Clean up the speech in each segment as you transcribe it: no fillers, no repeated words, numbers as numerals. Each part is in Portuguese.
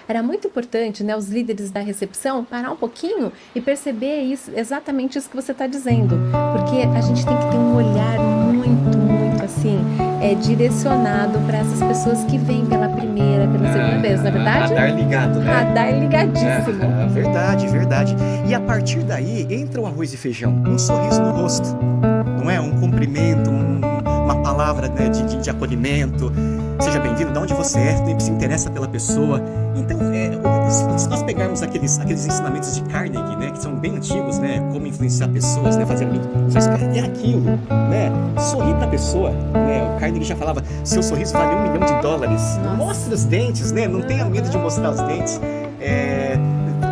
Era muito importante, né, os líderes da recepção parar um pouquinho e perceber isso, exatamente isso que você está dizendo, porque a gente tem que ter um olhar muito assim, direcionado para essas pessoas que vêm pela primeira, pela segunda vez, na verdade? Radar ligado, né? Radar ligadíssimo. Verdade. E a partir daí entra o arroz e feijão, um sorriso no rosto, não é? Um cumprimento, uma palavra, né, de acolhimento. Seja bem-vindo, de onde você é, se interessa pela pessoa. Então, se nós pegarmos aqueles ensinamentos de Carnegie, né, que são bem antigos, né, como influenciar pessoas, né, fazer é aquilo, né, sorrir para a pessoa, né, o Carnegie já falava, seu sorriso vale $1 milhão. Mostra os dentes, né, não tenha medo de mostrar os dentes.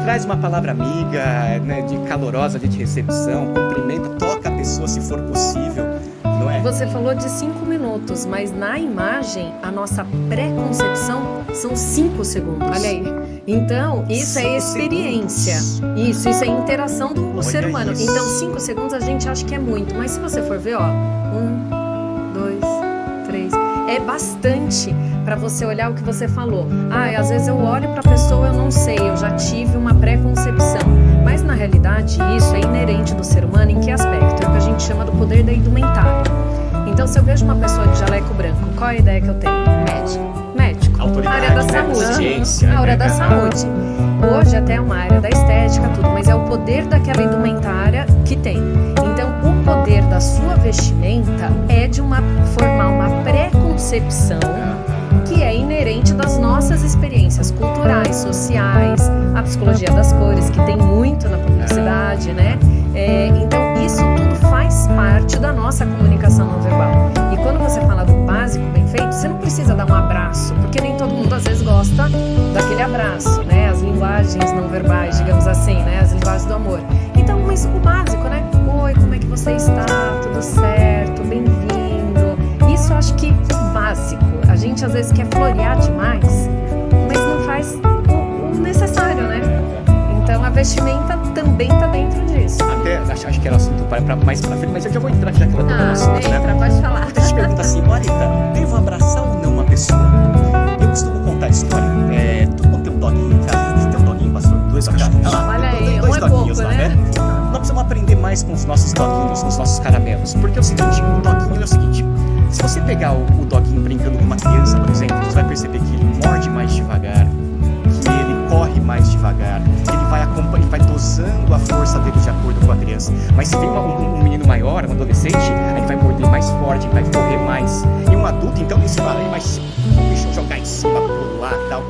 Traz uma palavra amiga, né, de calorosa, de recepção, cumprimenta, toca a pessoa se for possível. Não é? Você falou de 5 minutos, mas na imagem, a nossa pré-concepção são 5 segundos. Olha aí. Então, isso é experiência. Isso é interação do ser humano. Isso. Então, 5 segundos a gente acha que é muito, mas se você for ver, 1, 2, 3, é bastante para você olhar o que você falou. Às vezes eu olho para a pessoa, eu não sei, eu já tive uma pré-concepção. Mas na realidade isso é inerente do ser humano em que aspecto? É o que a gente chama do poder da indumentária. Então se eu vejo uma pessoa de jaleco branco, qual é a ideia que eu tenho? Médico. Autoridade, área da né? saúde. Ciência, A área né? da saúde. Hoje até é uma área da estética, tudo, mas é o poder daquela indumentária que tem. Então o poder da sua vestimenta é de formar uma pré-concepção que é inerente das nossas experiências culturais, sociais, a psicologia das cores, que tem muito na publicidade, né? Então, isso tudo faz parte da nossa comunicação não verbal. E quando você fala do básico bem feito, você não precisa dar um abraço, porque nem todo mundo às vezes gosta daquele abraço, né? As linguagens não verbais, digamos assim, né? As linguagens do amor. Então, mas o básico, né? Oi, como é que você está? Tudo certo? Bem-vindo. Isso eu acho que básico. A gente às vezes quer florear demais, mas não faz o necessário, né? Então a vestimenta também está dentro disso. Até acho que era assunto para mais pra frente, mas eu já vou entrar já que ela tá no assunto, né? Pode falar. Então, a gente pergunta assim, Marita, devo abraçar ou não uma pessoa? Eu costumo contar a história. Tu não tem um doguinho em casa? Você tem um doguinho, pastor? 2 cachorros. Olha aí, Tem 2 um é doguinhos pouco, lá, né? Nós precisamos aprender mais com os nossos doguinhos, com os nossos caramelos. Porque é o seguinte, o doguinho é o seguinte, se você pegar o doguinho brincando com uma criança, por exemplo, você vai perceber que ele morde mais devagar, que ele corre mais devagar, que ele vai dosando a força dele de acordo com a criança. Mas se vem um menino maior, um adolescente, aí ele vai morder mais forte, ele vai correr mais. E um adulto, então, ele fala, deixa eu jogar em cima, pular e tal.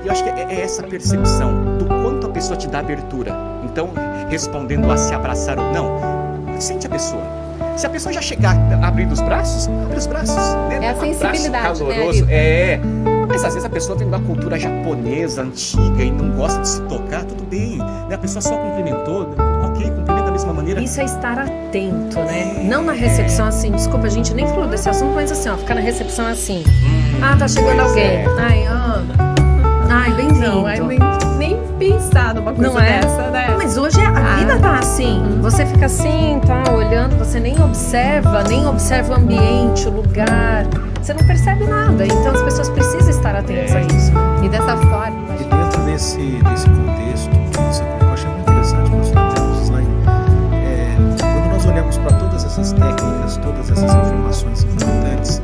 E eu acho que é essa percepção do quanto a pessoa te dá abertura. Então, respondendo a se abraçar ou não, sente a pessoa. Se a pessoa já chegar abrindo os braços, abre os braços. Né? É a sensibilidade, abraço caloroso, né, Mas às vezes a pessoa vem de uma cultura japonesa, antiga, e não gosta de se tocar, tudo bem. Né? A pessoa só cumprimentou, ok, cumprimenta da mesma maneira. Isso é estar atento, né? Não na recepção assim, desculpa, a gente nem falou desse assunto, mas assim, ficar na recepção assim. Tá chegando alguém. Ai, bem-vindo. Não, nem pensar numa coisa Não é? dessa, né? Mas hoje a vida tá assim. Você fica assim, olhando, você nem observa o ambiente, o lugar. Você não percebe nada. Então as pessoas precisam estar atentas a isso. E dessa forma, E dentro desse contexto que você colocou, eu achei muito interessante, professor Temos Design. Quando nós olhamos para todas essas técnicas, todas essas informações importantes,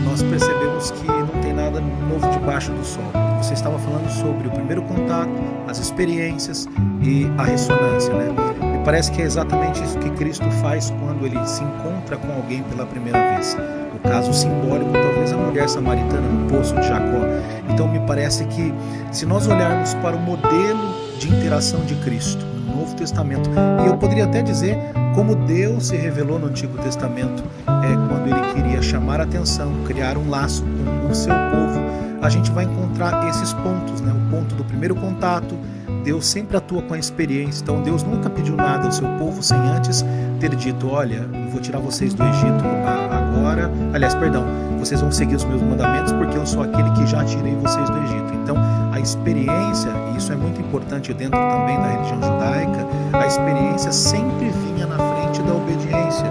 nós percebemos que não tem nada novo debaixo do sol. Você estava falando sobre o primeiro contato, as experiências e a ressonância, né? Me parece que é exatamente isso que Cristo faz quando ele se encontra com alguém pela primeira vez. No caso simbólico, talvez a mulher samaritana no poço de Jacó. Então me parece que se nós olharmos para o modelo de interação de Cristo no Novo Testamento, e eu poderia até dizer como Deus se revelou no Antigo Testamento, quando ele queria chamar a atenção, criar um laço com o seu povo, a gente vai encontrar esses pontos, né? O ponto do primeiro contato. Deus sempre atua com a experiência. Então Deus nunca pediu nada ao seu povo sem antes ter dito, olha, eu vou tirar vocês do Egito agora. Aliás, perdão, vocês vão seguir os meus mandamentos porque eu sou aquele que já tirei vocês do Egito. Então a experiência, e isso é muito importante dentro também da religião judaica, a experiência sempre vinha na frente da obediência.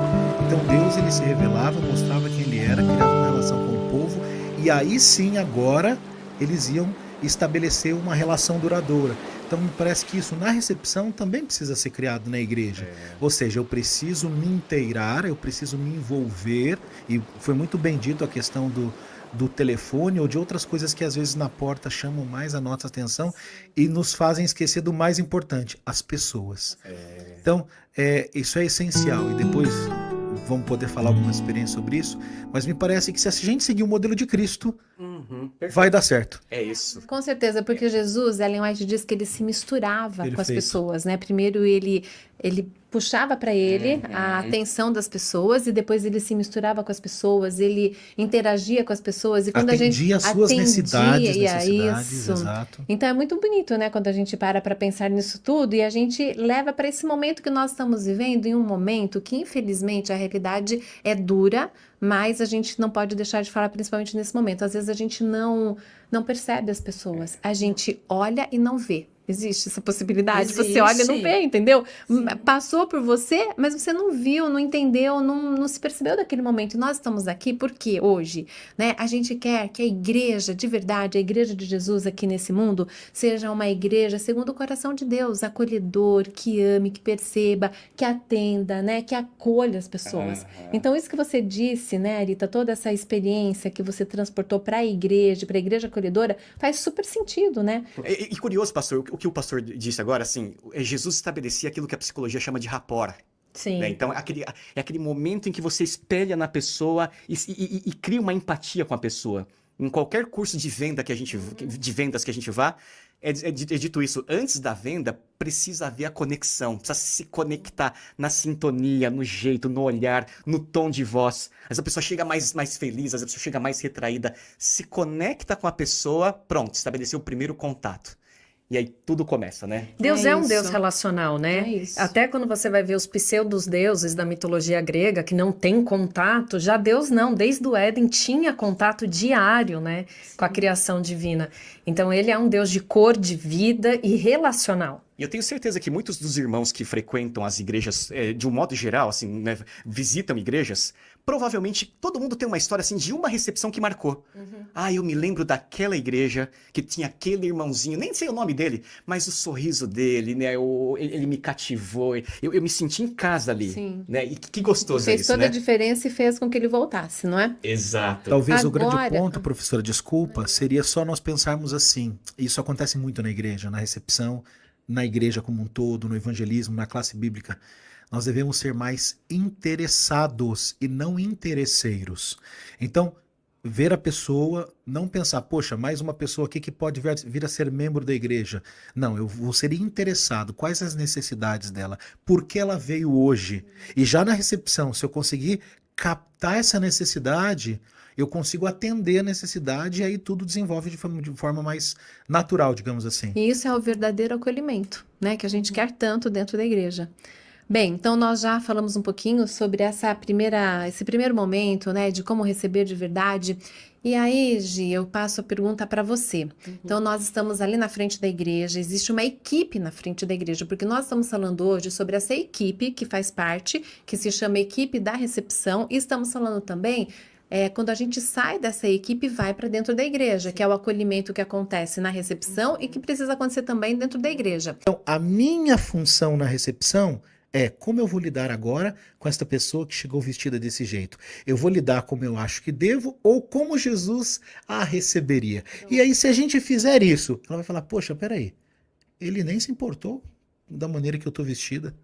Então Deus ele se revelava, mostrava quem ele era, criava uma relação com o povo, e aí sim agora eles iam estabelecer uma relação duradoura. Então me parece que isso na recepção também precisa ser criado na igreja. Ou seja, eu preciso me inteirar, eu preciso me envolver, e foi muito bem dito a questão do telefone ou de outras coisas que às vezes na porta chamam mais a nossa atenção e nos fazem esquecer do mais importante, as pessoas. Então, isso é essencial, e depois vamos poder falar alguma experiência sobre isso, mas me parece que se a gente seguir o modelo de Cristo, vai dar certo. É isso. Com certeza, porque Jesus, Ellen White diz que ele se misturava com as Perfeito. pessoas, né? Primeiro ele puxava para ele a atenção das pessoas e depois ele se misturava com as pessoas, ele interagia com as pessoas e quando a gente Atendia as suas necessidades, isso. exato. Então é muito bonito, né, quando a gente para pensar nisso tudo e a gente leva para esse momento que nós estamos vivendo, em um momento que infelizmente a realidade é dura, mas a gente não pode deixar de falar, principalmente nesse momento. Às vezes a gente não percebe as pessoas, a gente olha e não vê. Existe essa possibilidade? Você olha e não vê, entendeu? Sim. Passou por você, mas você não viu, não entendeu, não se percebeu daquele momento. E nós estamos aqui porque hoje, né, a gente quer que a igreja, de verdade, a igreja de Jesus aqui nesse mundo, seja uma igreja segundo o coração de Deus, acolhedor, que ame, que perceba, que atenda, né, que acolha as pessoas. Então, isso que você disse, né, Arita, toda essa experiência que você transportou para a igreja acolhedora, faz super sentido, né? E curioso, pastor, o que o pastor disse agora, assim, Jesus estabelecia aquilo que a psicologia chama de rapport. Sim. Né? Então, é aquele momento em que você espelha na pessoa e cria uma empatia com a pessoa. Em qualquer curso de vendas que a gente vá, é dito isso. Antes da venda, precisa haver a conexão. Precisa se conectar na sintonia, no jeito, no olhar, no tom de voz. Às vezes a pessoa chega mais feliz, às vezes a pessoa chega mais retraída. Se conecta com a pessoa, pronto, estabeleceu o primeiro contato. E aí tudo começa, né? Deus É é um isso. Deus relacional, né? É isso. Até quando você vai ver os pseudos-deuses da mitologia grega, que não tem contato, já Deus não, desde o Éden tinha contato diário, né? Com a criação divina. Então ele é um Deus de cor, de vida e relacional. E eu tenho certeza que muitos dos irmãos que frequentam as igrejas, de um modo geral, assim, né, visitam igrejas, provavelmente todo mundo tem uma história assim de uma recepção que marcou. Eu me lembro daquela igreja que tinha aquele irmãozinho, nem sei o nome dele, mas o sorriso dele, né, ele me cativou, eu me senti em casa ali. Sim. Né, e que gostoso Fez é isso, toda a né? diferença e fez com que ele voltasse, não é? Exato. Talvez o Agora- grande ponto, professora, desculpa, seria só nós pensarmos assim. Isso acontece muito na igreja, na recepção, na igreja como um todo, no evangelismo, na classe bíblica. Nós devemos ser mais interessados e não interesseiros. Então, ver a pessoa, não pensar, poxa, mais uma pessoa aqui que pode vir a ser membro da igreja. Não, eu vou ser interessado. Quais as necessidades dela? Por que ela veio hoje? E já na recepção, se eu conseguir captar essa necessidade, eu consigo atender a necessidade e aí tudo desenvolve de forma mais natural, digamos assim. E isso é o verdadeiro acolhimento, né? Que a gente quer tanto dentro da igreja. Bem, então nós já falamos um pouquinho sobre esse primeiro momento, né? De como receber de verdade. E aí, Gi, eu passo a pergunta para você. Então, nós estamos ali na frente da igreja, existe uma equipe na frente da igreja, porque nós estamos falando hoje sobre essa equipe que faz parte, que se chama Equipe da Recepção, e estamos falando também quando a gente sai dessa equipe e vai para dentro da igreja, que é o acolhimento que acontece na recepção e que precisa acontecer também dentro da igreja. Então, a minha função na recepção é como eu vou lidar agora com esta pessoa que chegou vestida desse jeito. Eu vou lidar como eu acho que devo ou como Jesus a receberia. E aí, se a gente fizer isso, ela vai falar, poxa, peraí, ele nem se importou da maneira que eu estou vestida.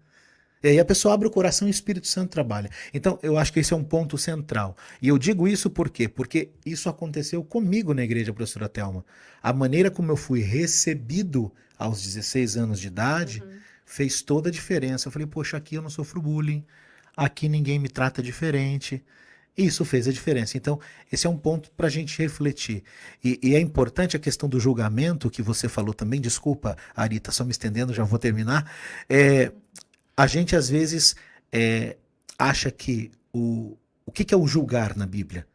E aí a pessoa abre o coração e o Espírito Santo trabalha. Então, eu acho que esse é um ponto central. E eu digo isso por quê? Porque isso aconteceu comigo na igreja, professora Thelma. A maneira como eu fui recebido aos 16 anos de idade fez toda a diferença. Eu falei, poxa, aqui eu não sofro bullying, aqui ninguém me trata diferente. Isso fez a diferença. Então, esse é um ponto para a gente refletir. E é importante a questão do julgamento, que você falou também. Desculpa, Arita, só me estendendo, já vou terminar. A gente, às vezes, acha que o que é o julgar na Bíblia?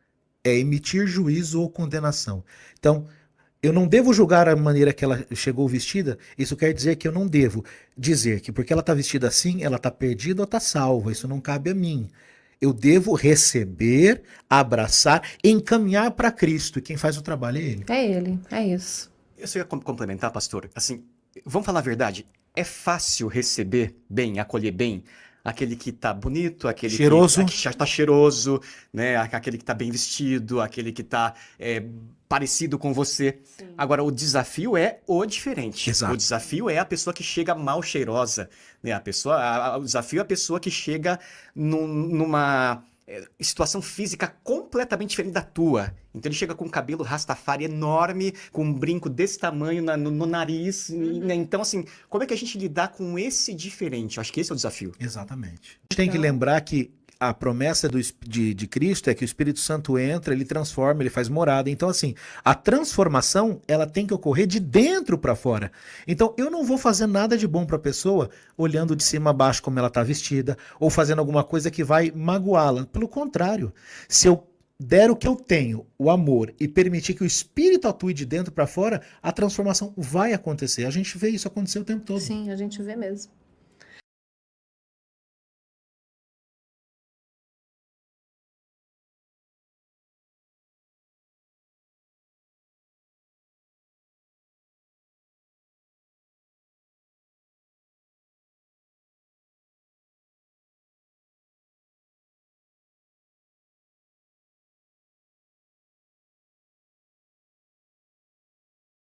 É emitir juízo ou condenação. Então, eu não devo julgar a maneira que ela chegou vestida. Isso quer dizer que eu não devo dizer que porque ela está vestida assim, ela está perdida ou está salva. Isso não cabe a mim. Eu devo receber, abraçar, encaminhar para Cristo. E quem faz o trabalho é Ele. É ele, é isso. Eu só ia complementar, pastor. Assim, vamos falar a verdade. É fácil receber bem, acolher bem aquele que tá bonito, aquele Cheiroso. que já tá cheiroso, né? Aquele que tá bem vestido, aquele que tá parecido com você. Sim. Agora, o desafio é o diferente. Exato. O desafio é a pessoa que chega mal cheirosa, né? O desafio é a pessoa que chega numa situação física completamente diferente da tua. Então ele chega com um cabelo rastafari enorme, com um brinco desse tamanho no nariz. Né? Então, assim, como é que a gente lidar com esse diferente? Eu acho que esse é o desafio. Exatamente. A gente tem que lembrar que a promessa de Cristo é que o Espírito Santo entra, ele transforma, ele faz morada. Então, assim, a transformação, ela tem que ocorrer de dentro para fora. Então, eu não vou fazer nada de bom para a pessoa olhando de cima a baixo como ela está vestida, ou fazendo alguma coisa que vai magoá-la. Pelo contrário, se eu der o que eu tenho, o amor, e permitir que o Espírito atue de dentro para fora, a transformação vai acontecer. A gente vê isso acontecer o tempo todo. Sim, a gente vê mesmo.